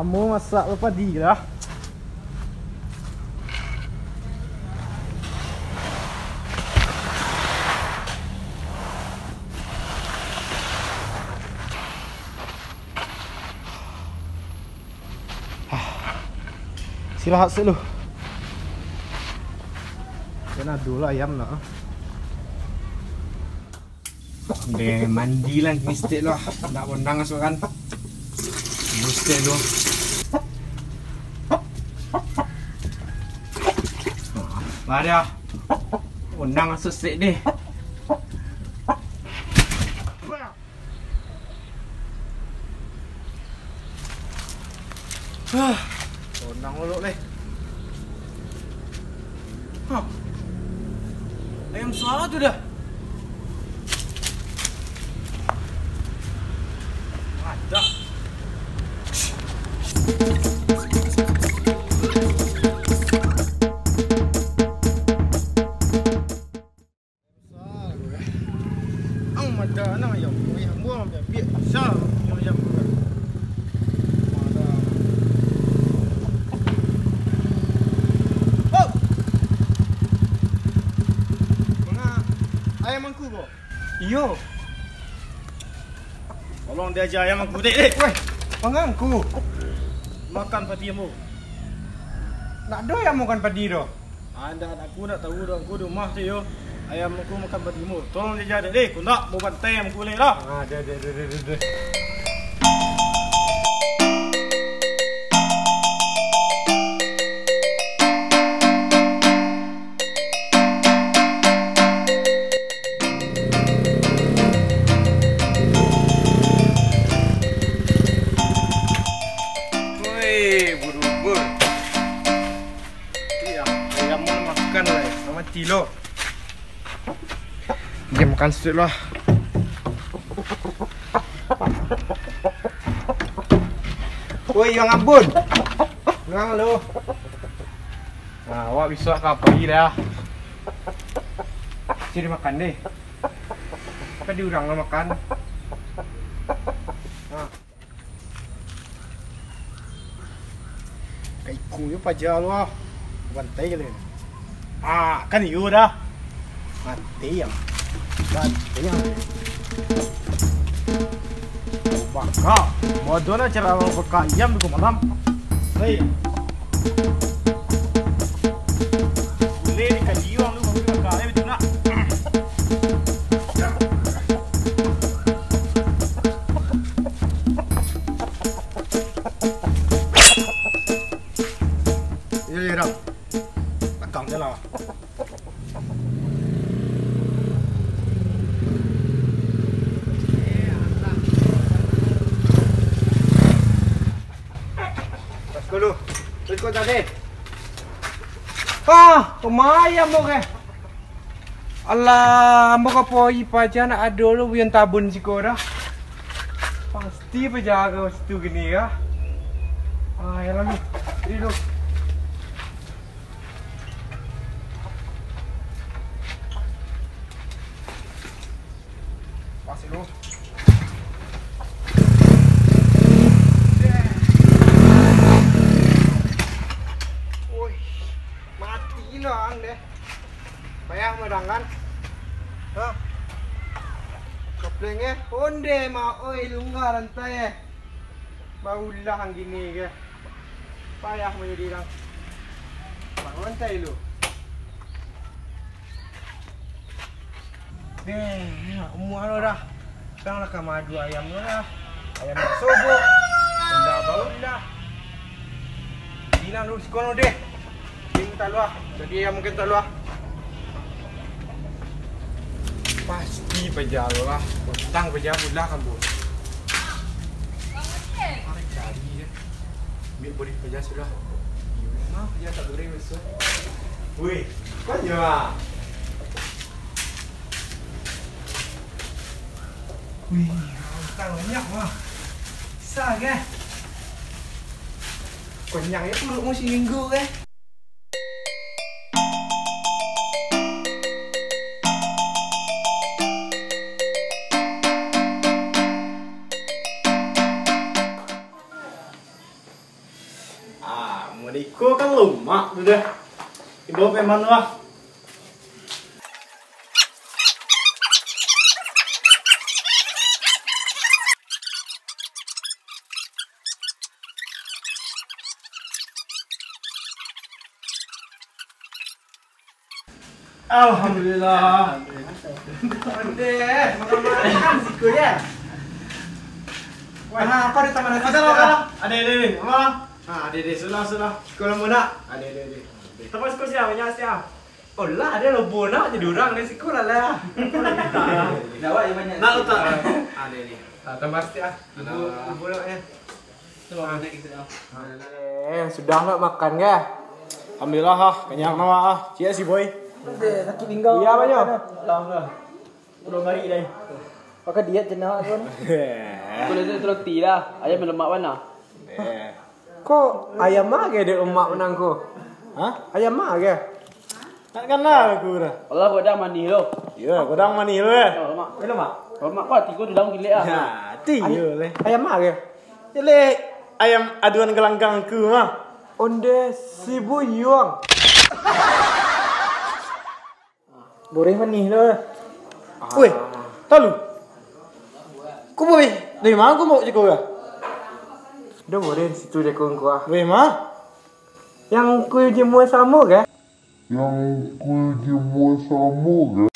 Kamu masak apa dia? Istirahat dulu. Kena dulu ayam nak. Deh mandi lah mistik loh. Tak undang asukan. Mistik loh. Ada. Undang asusik deh. Undang dulu deh. Ayam salah tu dah. Ada. Ada nak ayam. Ayam buang biar besar ayam. Ayam aku kau? Iyo. Tolong dia ajar ayam aku dek. Weh, pangangku. Makan padi kamu. Nak ada ayam makan padi doh? Ada, aku nak tahu doh. Aku di rumah tu yo. Ayam aku makan padi kamu. Tolong dia ajar dek. Aku nak mau bantai ayam aku leh lah. Ada. Kilo. Dia makan sedikit lah. Woi, yang ambon. Ngang lo. Nah, awak bisa kapai dah. Jadi makan deh. Apa diurang lo makan? Nah. Kayak kuyu paja lo. Bantai kali. Kan you dah. Mati yang. Baka. Bodoh lah cara baka ayam di malam. Hei. Boleh dikaji orang lu bagi baka ayam itu nak. Ini dah. Takang je lah. Dulu, ikut tadi. Lumayan mo ke. Alah, mo ka po ipaja na adolo yung tabon si Kora. Pasti pajaga situ gini ya. Ya lalu, ini lo. Pasti lo. Ang deh, payah merangan, koplengnya, onde mau lunggar rantai, baulah ang gini ke, payah menjadi orang, bang rantai lu, umur lo dah, sekarang nak madu ayam lo dah, ayam sobo, benda baulah, bilang lu sekolah deh. Tak luah, jadi yang mungkin tak luah. Pasti pejal lah, utang pejal pula kan bu. Mari cari je, biar boleh pejal sudah. Mah, dia tak boleh besar. Wih, kau jawab. Wih, utang banyak mah. Sah ke? Konyaknya perut mesti minggu ke? mak tu deh. Ibu memang lah. Alhamdulillah. Ade, makan siku ya. Wah, apa di taman nasi? Ade, apa? Ade, sulah. Sekolah mana? Ade. Tempat sekolah siapa? Banyak siapa? Oh lah, ada lo bona jadi orang di sekolah lah. Dawa yang banyak. Nak letak. Ade ni. Tempat siapa? Ibu nak ya. Coba naik kita. Sudah nak makan ya? Alhamdulillah kenyang nama Cia si boy. Sakit pinggang. Iya banyak. Lah. Udah mari dah. Pakai diet jenah kan. Kulit itu roti lah. Ayam lemak mana? Kok ayam mah ke dia emak menang ko? Hah? Ayam mah ke? Tak kenal aku dah. Allah godang mani lo. Ya, godang mani lu eh. Oh, lemak. Belum mak. Lemak kau tiga dalam gile ah. Ya, tiyo le. Ayam mah ke? Jele ayam aduan gelanggang aku mah. Onde sibu yuang. Boleh manih lo. Weh, tahu lu? Ku boy, dari mana ku mau cekau ya? Dah boleh situ dia kau kuah. Weh mah? Yang ku jemua sama ke? Yang ku jemua sama ke?